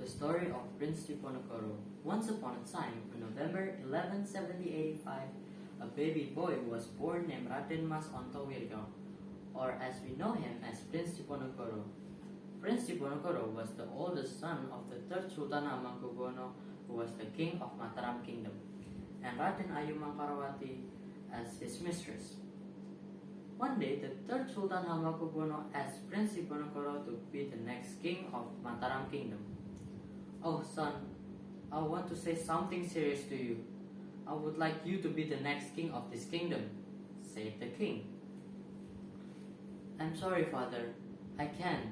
The story of Prince Diponegoro. Once upon a time, on November 11, 1785, a baby boy was born named Raden Mas Ontowiryo, or as we know him as Prince Diponegoro. Prince Diponegoro was the oldest son of the third Sultan Hamengkubuwono, who was the king of Mataram Kingdom, and Raden Ayu Mangkarawati as his mistress. One day, the third Sultan Hamengkubuwono asked Prince Diponegoro to be the next king of Mataram Kingdom. "Oh son, I want to say something serious to you. I would like you to be the next king of this kingdom," said the king. "I'm sorry, father, I can't,"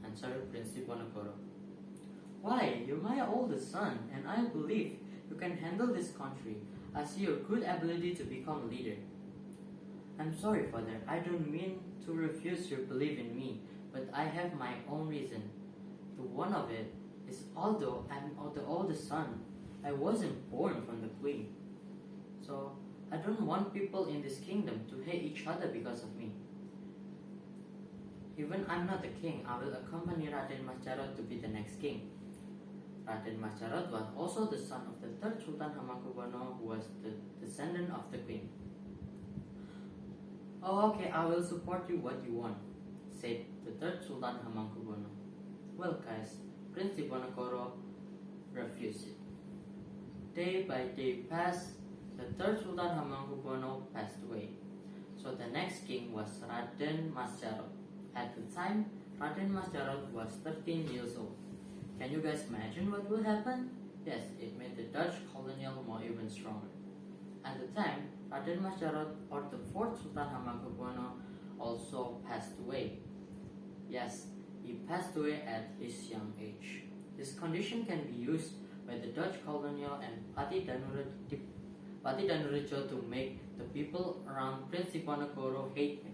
answered Prince Diponegoro. "Why? You're my oldest son, and I believe you can handle this country. I see your good ability to become a leader." "I'm sorry, father, I don't mean to refuse your belief in me, but I have my own reason. The one of it is, although I'm the oldest son, I wasn't born from the queen. So I don't want people in this kingdom to hate each other because of me. Even I'm not the king, I will accompany Raden Mas Jarod to be the next king." Raden Mas Jarod was also the son of the third Sultan Hamengkubuwono, who was the descendant of the queen. "Oh, okay, I will support you what you want," said the third Sultan Hamengkubuwono. Well, guys, Prince Diponegoro refused it. Day by day passed. The third Sultan Hamengkubuwono passed away. So the next king was Raden Mas Jarod. At the time, Raden Mas Jarod was 13 years old. Can you guys imagine what will happen? Yes, it made the Dutch colonial more even stronger. At the time, Raden Mas Jarod, or the fourth Sultan Hamengkubuwono, also passed away. Yes, he passed away at his young age. This condition can be used by the Dutch colonial and Pati Danurejo to make the people around Prince Diponegoro hate him.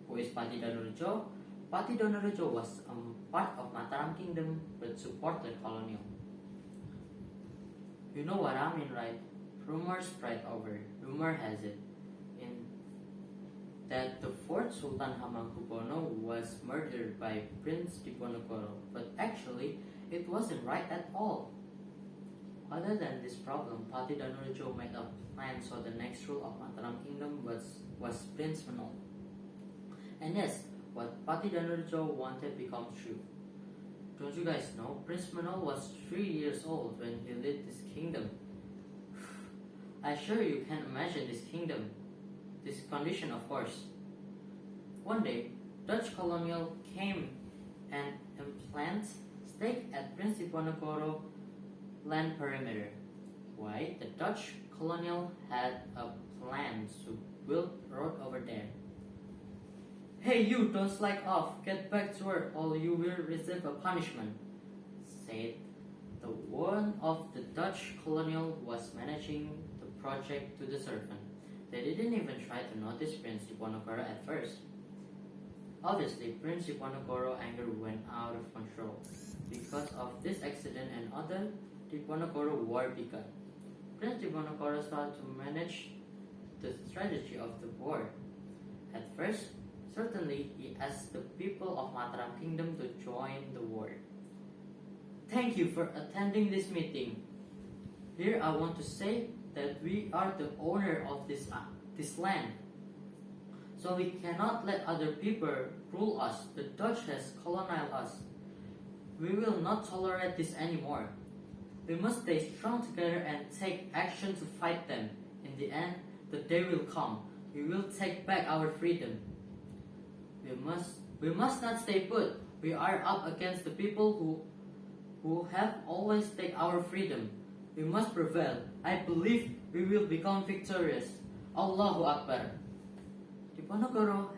Who is Pati Danurejo? Pati Danurejo was a part of Mataram Kingdom but supported colonial. You know what I mean, right? Rumors spread over. Rumor has it that the fourth Sultan Hamengkubuwono was murdered by Prince Diponegoro, but actually it wasn't right at all. Other than this problem, Pati Danurejo made a plan so the next rule of Mataram Kingdom was Prince Menol. And yes, what Pati Danurejo wanted becomes true. Don't you guys know, Prince Menol was 3 years old when he led this kingdom. I sure you can imagine this kingdom. This condition, of course. One day, Dutch colonial came and implanted stake at Prince Diponegoro land perimeter. Why? The Dutch colonial had a plan to build road over there. "Hey you, don't slack off, get back to work or you will receive a punishment," said the one of the Dutch colonial was managing the project to the servant. They didn't even try to notice Prince Diponegoro at first. Obviously, Prince Diponegoro anger went out of control. Because of this accident and other, Diponegoro war began. Prince Diponegoro started to manage the strategy of the war. At first, certainly, he asked the people of Mataram Kingdom to join the war. "Thank you for attending this meeting. Here I want to say that we are the owner of this land. So we cannot let other people rule us. The Dutch has colonized us. We will not tolerate this anymore. We must stay strong together and take action to fight them. In the end, the day will come. We will take back our freedom. We must not stay put. We are up against the people who have always taken our freedom. We must prevail. I believe we will become victorious. Allahu Akbar." Diponegoro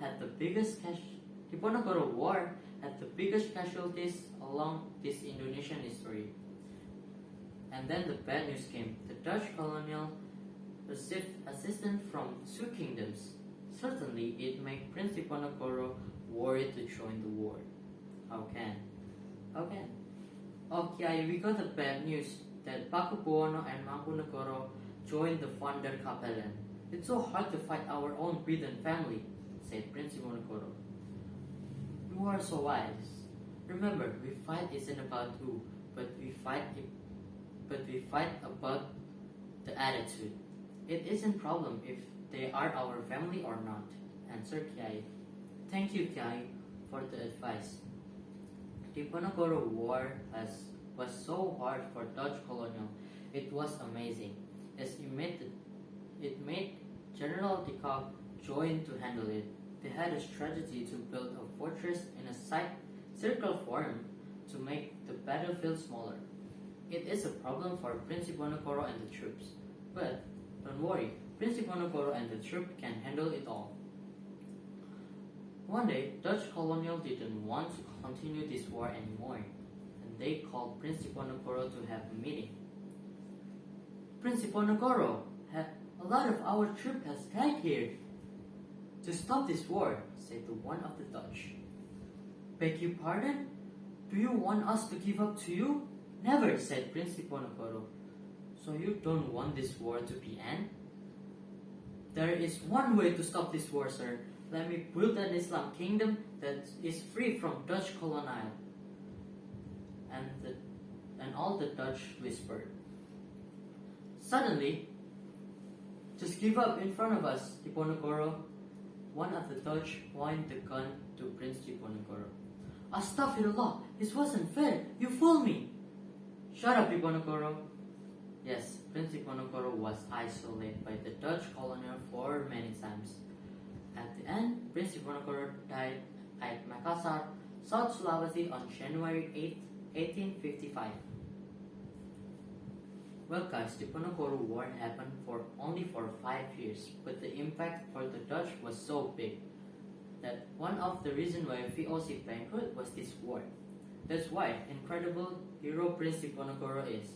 War had the biggest casualties along this Indonesian history. And then the bad news came. The Dutch colonial received assistance from two kingdoms. Certainly, it made Prince Diponegoro worried to join the war. How can? Okay, we got the bad news that Pakubuwono and Mangkunegoro joined the Vander Kapellen. "It's so hard to fight our own breeding family," said Prince Diponegoro. "You are so wise. Remember, we fight isn't about who, but but we fight about the attitude. It isn't problem if they are our family or not, answered Kiai. Thank you, Kiai, for the advice. The Diponegoro War was so hard for Dutch colonial. It was amazing, as it made General de Kock join to handle it. They had a strategy to build a fortress in a circle form to make the battlefield smaller. It is a problem for Prince Diponegoro and the troops, but don't worry, Prince Diponegoro and the troops can handle it all. One day, Dutch colonial didn't want to continue this war anymore, and they called Prince Diponegoro to have a meeting. Prince Diponegoro, a lot of our troops has died here. To stop this war, said one of the Dutch. Beg your pardon? Do you want us to give up to you? Never, said Prince Diponegoro. So you don't want this war to be end? There is one way to stop this war, sir. Let me build an Islam kingdom that is free from Dutch colonial. And all the Dutch whispered. Suddenly, just give up in front of us, Diponegoro. One of the Dutch pointed the gun to Prince Diponegoro. Astaghfirullah, this wasn't fair. You fooled me. Shut up, Diponegoro. Yes, Prince Diponegoro was isolated by the Dutch colonial for many times. At the end, Prince Diponegoro died at Makassar, South Sulawesi on January 8, 1855. Well guys, the Diponegoro War happened only for 5 years, but the impact for the Dutch was so big that one of the reasons why VOC bankrupted was this war. That's why incredible hero Prince Diponegoro is.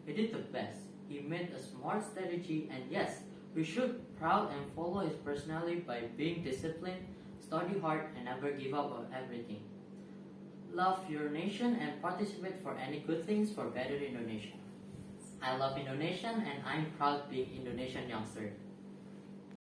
He did the best. He made a smart strategy, and yes, we should proud and follow his personality by being disciplined, study hard, and never give up on everything. Love your nation and participate for any good things for better Indonesia. I love Indonesia and I'm proud being Indonesian youngster.